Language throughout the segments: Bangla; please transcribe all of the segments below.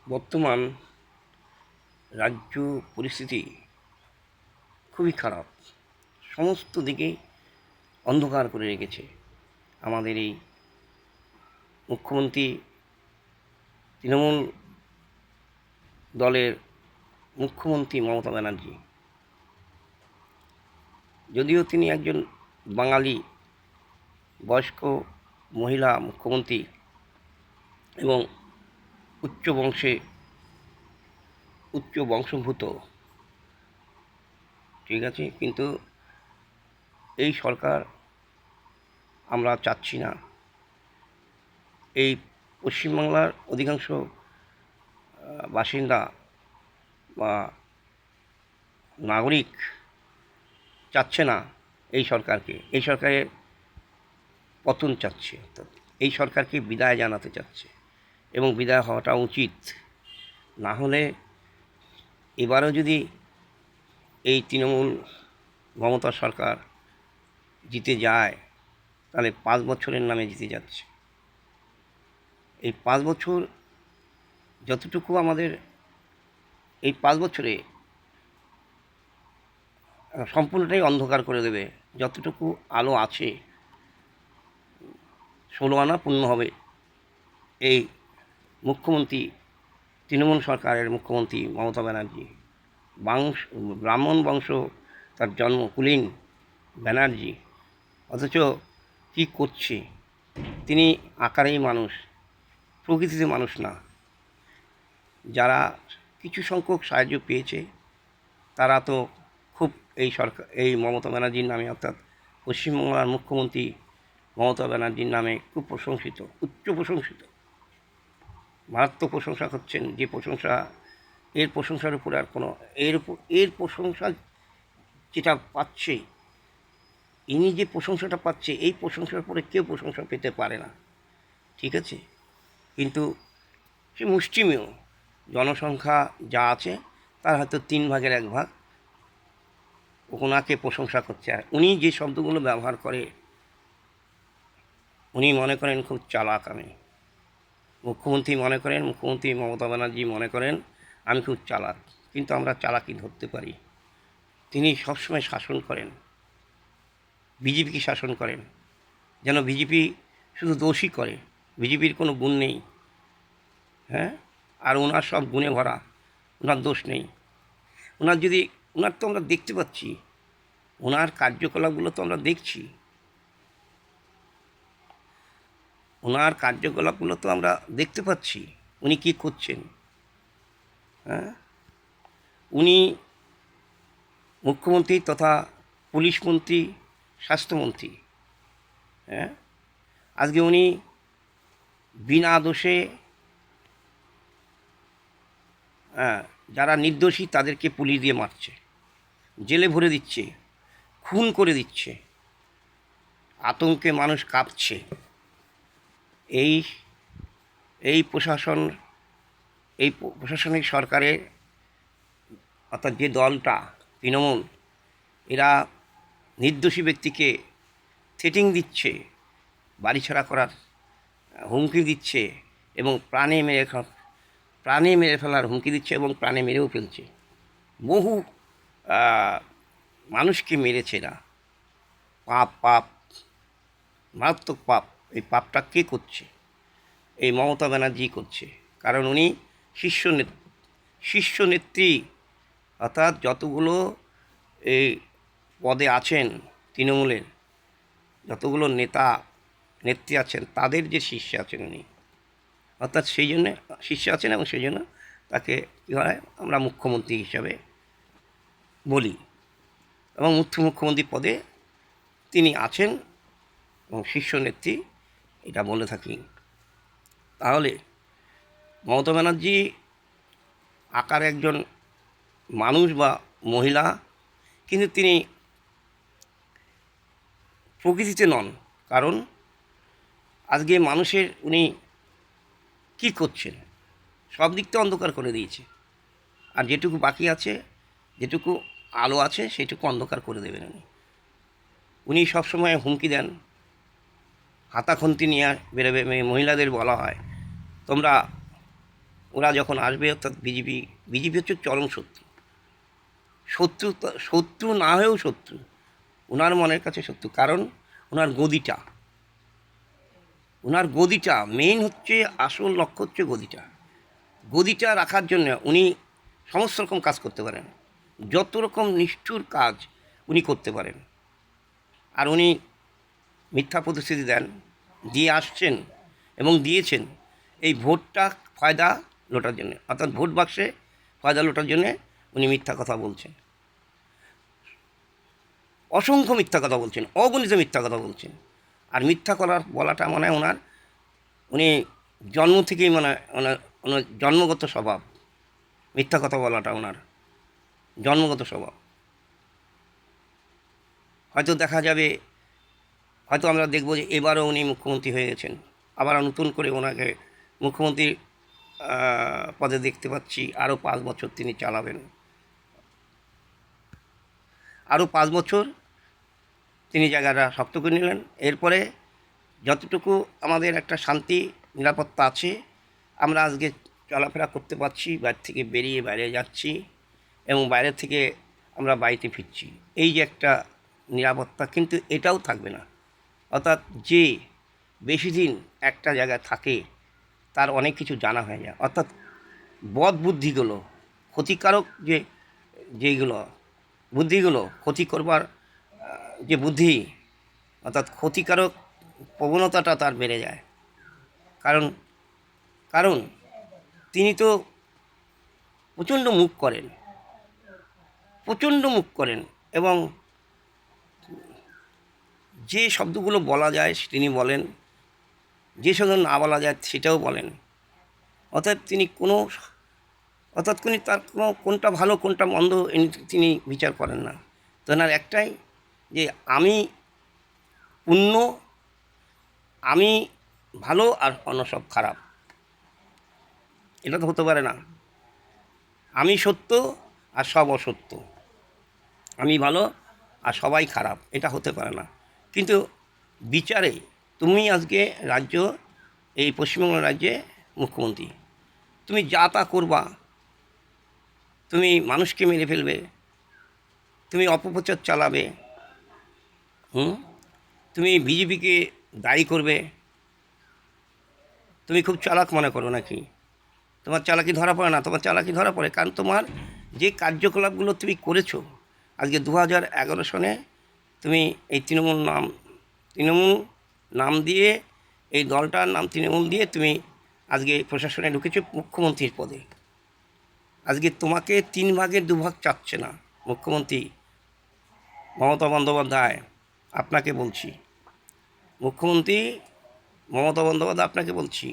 বর্তমান রাজ্য পরিস্থিতি খুবই খারাপ। সমস্ত দিকেই অন্ধকার করে রেখেছে আমাদের এই মুখ্যমন্ত্রী, তৃণমূল দলের মুখ্যমন্ত্রী মমতা ব্যানার্জি। যদিও তিনি একজন বাঙালি বয়স্ক মহিলা মুখ্যমন্ত্রী এবং উচ্চ বংশোদ্ভূত, ঠিক আছে, কিন্তু এই সরকার আমরা চাচ্ছি না এই পশ্চিমবাংলার অধিকাংশ বাসিন্দা বা নাগরিক চাচ্ছে না এই সরকারকে। এই সরকারের পতন চাচ্ছে, এই সরকারকে বিদায় জানাতে চাচ্ছে এবং বিদায় হওয়াটা উচিত। না হলে এবারও যদি এই তৃণমূল মমতা সরকার জিতে যায়, তাহলে 5 বছরের নামে জিতে যাচ্ছে। এই 5 বছর যতটুকু আমাদের এই 5 বছরে সম্পূর্ণটাই অন্ধকার করে দেবে। যতটুকু আলো আছে 16 আনা পূর্ণ হবে এই মুখ্যমন্ত্রী, তৃণমূল সরকারের মুখ্যমন্ত্রী মমতা ব্যানার্জি। ব্রাহ্মণ বংশ, তার জন্ম কুলীন ব্যানার্জি, অথচ কী করছে? তিনি আকারেই মানুষ, প্রকৃতিতে মানুষ না। যারা কিছু সংখ্যক সাহায্য পেয়েছে তারা তো খুব এই মমতা ব্যানার্জির নামে, অর্থাৎ পশ্চিমবাংলার মুখ্যমন্ত্রী মমতা ব্যানার্জির নামে খুব প্রশংসিত, উচ্চ প্রশংসিত, মারাত্মক প্রশংসা করছেন। যে প্রশংসা, এর প্রশংসার উপরে আর কোনো এর প্রশংসা যেটা পাচ্ছে, ইনি যে প্রশংসাটা পাচ্ছে, এই প্রশংসার উপরে কেউ প্রশংসা পেতে পারে না, ঠিক আছে। কিন্তু সে মুষ্টিমেয়, জনসংখ্যা যা আছে তার হয়তো 1/3 ওনাকে প্রশংসা করছে। আর উনি যে শব্দগুলো ব্যবহার করে, উনি মনে করেন খুব চালাক। মুখ্যমন্ত্রী মমতা ব্যানার্জি মনে করেন আমি খুব চালাক, কিন্তু আমরা চালাকি ধরতে পারি। তিনি সবসময় শাসন করেন, বিজেপিকে শাসন করেন, যেন বিজেপি শুধু দোষই করে, বিজেপির কোনো গুণ নেই। হ্যাঁ, আর ওনার সব গুণে ভরা, ওনার দোষ নেই। ওনার তো আমরা দেখতে পাচ্ছি, ওনার কার্যকলাপগুলো তো আমরা দেখছি, দেখতে পাচ্ছি উনি কী করছেন। হ্যাঁ, উনি মুখ্যমন্ত্রী তথা পুলিশ মন্ত্রী, স্বাস্থ্যমন্ত্রী। হ্যাঁ, আজকে উনি বিনা দোষে যারা নির্দোষী তাদেরকে পুলিশ দিয়ে মারছে, জেলে ভরে দিচ্ছে, খুন করে দিচ্ছে, আতঙ্কে মানুষ কাঁপছে। এই এই প্রশাসনিক সরকারের, অর্থাৎ যে দলটা তৃণমূল, এরা নির্দোষী ব্যক্তিকে থ্রেটিং দিচ্ছে, বাড়িছাড়া করার হুমকি দিচ্ছে এবং প্রাণে মেরে ফেলার হুমকি দিচ্ছে এবং প্রাণে মেরেও ফেলছে। বহু মানুষকে মেরেছে এরা। পাপ, মারাত্মক পাপ। এই পাপটা কে করছে? এই মমতা ব্যানার্জি করছে। কারণ উনি শীর্ষ নেত্রী, অর্থাৎ যতগুলো এই পদে আছেন তৃণমূলের, যতগুলো নেত্রী আছেন তাদের যে শীর্ষে আছেন উনি, অর্থাৎ সেই জন্যে শীর্ষে আছেন এবং সেই জন্য তাকে কী হয়, আমরা মুখ্যমন্ত্রী হিসাবে বলি এবং মুখ্যমন্ত্রী পদে তিনি আছেন এবং শীর্ষ নেত্রী এটা বলে থাকি। তাহলে মমতা ব্যানার্জি আকারে একজন মানুষ বা মহিলা, কিন্তু তিনি প্রকৃতিতে নন। কারণ আজকে মানুষের উনি কী করছেন, সব দিকটা অন্ধকার করে দিয়েছে। আর যেটুকু বাকি আছে, যেটুকু আলো আছে, সেটুকু অন্ধকার করে দেবেন উনি সবসময় হুমকি দেন, হাতাখন্তি নিয়ে বেরোবে। মহিলাদের বলা হয় তোমরা ওরা যখন আসবে, অর্থাৎ বিজেপি হচ্ছে চরম শত্রু। শত্রু না হয়েও শত্রু, ওনার মনের কাছে শত্রু। কারণ ওনার গদিটা মেইন হচ্ছে, আসল লক্ষ্য হচ্ছে গদিটা রাখার জন্য উনি সমস্ত রকম কাজ করতে পারেন, যত রকম নিষ্ঠুর কাজ উনি করতে পারেন। আর উনি মিথ্যা প্রতিশ্রুতি দেন, দিয়ে আসছেন এবং দিয়েছেন এই ভোটটা ফায়দা লোটার জন্য, অর্থাৎ ভোট বাক্সে ফায়দা লোটার জন্যে উনি মিথ্যা কথা বলছেন, অসংখ্য মিথ্যা কথা বলছেন, অগণিত মিথ্যা কথা বলছেন। আর মিথ্যা বলাটা মানে উনি জন্ম থেকেই ওনার জন্মগত স্বভাব, মিথ্যা কথা বলাটা ওনার জন্মগত স্বভাব। হয়তো দেখা যাবে, হয়তো আমরা দেখব যে এবারও উনি মুখ্যমন্ত্রী হয়ে গেছেন, আবার নতুন করে ওনাকে মুখ্যমন্ত্রীর পদে দেখতে পাচ্ছি। আরও 5 বছর তিনি চালাবেন, আরও 5 বছর তিনি জায়গাটা শক্ত করে নিলেন। এরপরে যতটুকু আমাদের একটা শান্তি নিরাপত্তা আছে, আমরা আজকে চলাফেরা করতে পারছি, বাইরে থেকে বেরিয়ে বাইরে যাচ্ছি এবং বাইরে থেকে আমরা বাড়িতে ফিরছি, এই যে একটা নিরাপত্তা, কিন্তু এটাও থাকবে না। অর্থাৎ যে বেশি দিন একটা জায়গায় থাকে তার অনেক কিছু জানা হয়ে যায়। অর্থাৎ বদ বুদ্ধিগুলো, ক্ষতিকারক বুদ্ধিগুলো, ক্ষতি করবার যে বুদ্ধি, অর্থাৎ ক্ষতিকারক প্রবণতাটা তার বেড়ে যায়। কারণ তিনি তো প্রচণ্ড মুখ করেন এবং যে শব্দগুলো বলা যায় তিনি বলেন, যে শব্দ না বলা যায় সেটাও বলেন। অর্থাৎ তার কোনটা ভালো কোনটা মন্দ তিনি বিচার করেন না। তেনার একটাই যে আমি পূর্ণ, আমি ভালো আর অন্য সব খারাপ। এটা তো হতে পারে না। আমি সত্য আর সব অসত্য, আমি ভালো আর সবাই খারাপ, এটা হতে পারে না। কিন্তু বিচারে তুমি আজকে এই পশ্চিমবঙ্গ রাজ্যে মুখ্যমন্ত্রী, তুমি যা তা করবা, তুমি মানুষকে মেরে ফেলবে, তুমি অপপ্রচার চালাবে, তুমি বিজেপিকে দায়ী করবে। তুমি খুব চালাক মনে করো নাকি? তোমার চালাকি ধরা পড়ে না? তোমার চালাকি ধরা পড়ে, কারণ তোমার যে কার্যকলাপগুলো তুমি করেছো আজকে 2011 সনে, তুমি এই তৃণমূল নাম দিয়ে, এই দলটার নাম তৃণমূল দিয়ে তুমি আজকে প্রশাসনে ঢুকেছো মুখ্যমন্ত্রীর পদে। আজকে তোমাকে 3 ভাগের 2 ভাগ চাচ্ছে না মুখ্যমন্ত্রী মমতা বন্দ্যোপাধ্যায়। আপনাকে বলছি, মুখ্যমন্ত্রী মমতা বন্দ্যোপাধ্যায় আপনাকে বলছি,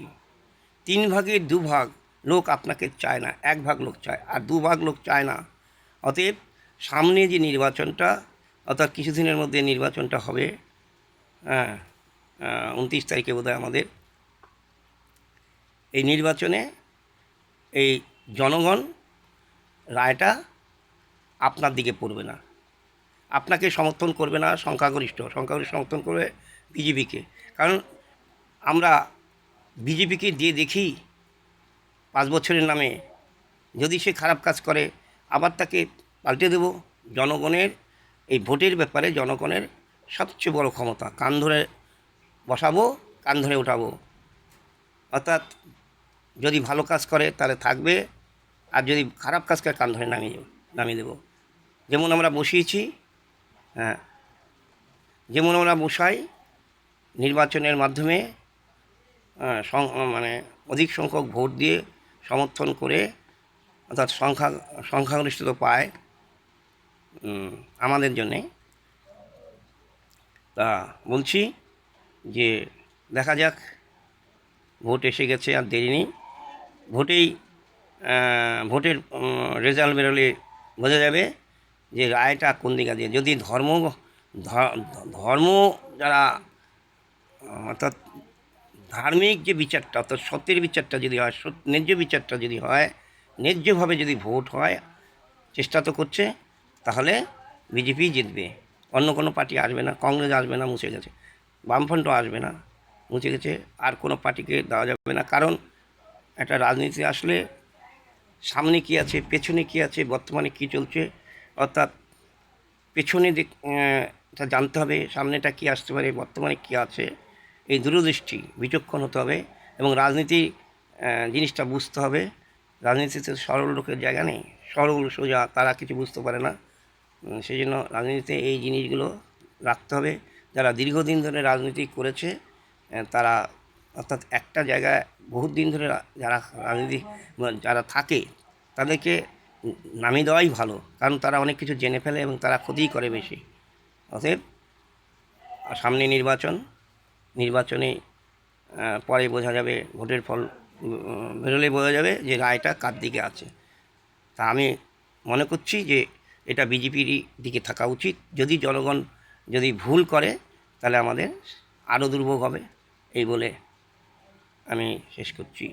3 ভাগের 2 ভাগ লোক আপনাকে চায় না, 1 ভাগ লোক চায়, আর 2 ভাগ লোক চায় না। অতএব সামনে যে নির্বাচনটা, অর্থাৎ কিছুদিনের মধ্যে নির্বাচনটা হবে, 29 তারিখে বোধহয় আমাদের এই নির্বাচনে, এই জনগণ রায়টা আপনার দিকে পড়বে না, আপনাকে সমর্থন করবে না। সংখ্যাগরিষ্ঠ সমর্থন করবে বিজেপিকে। কারণ আমরা বিজেপিকে দিয়ে দেখি 5 বছরের নামে, যদি সে খারাপ কাজ করে আবার তাকে পাল্টে দেব। জনগণের এই ভোটের ব্যাপারে জনগণের সবচেয়ে বড় ক্ষমতা, কান ধরে বসাবো, কান ধরে ওঠাবো। অর্থাৎ যদি ভালো কাজ করে তাহলে থাকবে, আর যদি খারাপ কাজ করে কান ধরে নামিয়ে দেব। যেমন আমরা বসিয়েছি, যেমন আমরা বসাই নির্বাচনের মাধ্যমে, অধিক সংখ্যক ভোট দিয়ে সমর্থন করে, অর্থাৎ সংখ্যাগরিষ্ঠতা পায় আমাদের জন্যে। তা বলছি যে দেখা যাক, ভোট এসে গেছে, আর দেরি নেই। ভোটের রেজাল্ট বেরোলে বোঝা যাবে যে রায়টা কোন দিকে দিয়ে। যদি ধর্ম যারা, অর্থাৎ ধার্মিক যে বিচারটা, অর্থাৎ সত্যের বিচারটা যদি হয়, ন্যায্য বিচারটা যদি হয়, ন্যায্যভাবে যদি ভোট হয়, চেষ্টা তো করছে, তাহলে বিজেপি জিতবে। অন্য কোনো পার্টি আসবে না, কংগ্রেস আসবে না, মুছে গেছে। বামফ্রন্টও আসবে না, মুছে গেছে। আর কোনো পার্টিকে দেওয়া যাবে না, কারণ একটা রাজনীতি আসলে সামনে কী আছে, পেছনে কী আছে, বর্তমানে কী চলছে, অর্থাৎ পেছনে তা জানতে হবে, সামনেটা কী আসতে পারে, বর্তমানে কী আছে, এই দূরদৃষ্টি বিচক্ষণ হতে হবে এবং রাজনীতি জিনিসটা বুঝতে হবে। রাজনীতিতে সরল লোকের জায়গা নেই, সরল সোজা তারা কিছু বুঝতে পারে না। সেই জন্য রাজনীতিতে এই জিনিসগুলো রাখতে হবে। যারা দীর্ঘদিন ধরে রাজনীতি করেছে তারা, অর্থাৎ একটা জায়গায় বহুত দিন ধরে যারা রাজনীতি যারা থাকে তাদেরকে নামিয়ে দেওয়াই ভালো, কারণ তারা অনেক কিছু জেনে ফেলে এবং তারা ক্ষতিই করে বেশি। অতএব সামনে নির্বাচনে পরে বোঝা যাবে, ভোটের ফল বেরোলে বোঝা যাবে যে রায়টা কার দিকে আছে। তা আমি মনে করছি যে এটা বিজেপির দিকে থাকা উচিত। যদি জনগণ যদি ভুল করে তাহলে আমাদের আরও দুর্ভোগ হবে, এই বলে আমি শেষ করছি।